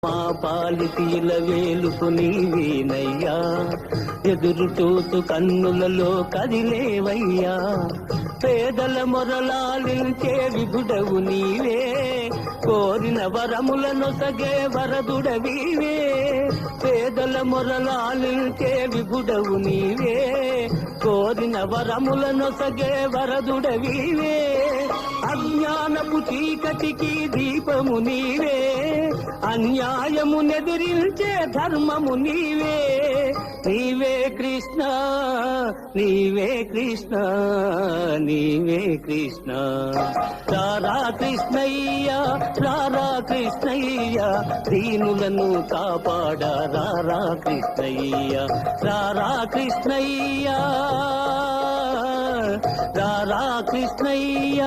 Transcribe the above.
మా పాలిటీల వేలుపు నీవేనయ్యా, ఎదురు చూసు కన్నులలో కదిలేవయ్యా. పేదల మొరలాలించే విభుడవు నీవే, కోరిన వరములను సగే వరదుడవీవే. పేదల మొరలాలించే విభుడవు నీవే, కోరిన వరములను సగే వరదుడవీవే. అజ్ఞానపు చీకటికి దీపము నీవే, అన్యాయము నెదిరించే ధర్మము నీవే. నీవే కృష్ణ, నీవే కృష్ణ, నీవే కృష్ణ. రారా కృష్ణయ్య, రారా కృష్ణయ్య, దీనులను కాపాడ రారా కృష్ణయ్య. రారా కృష్ణయ్య, రారా కృష్ణయ్య.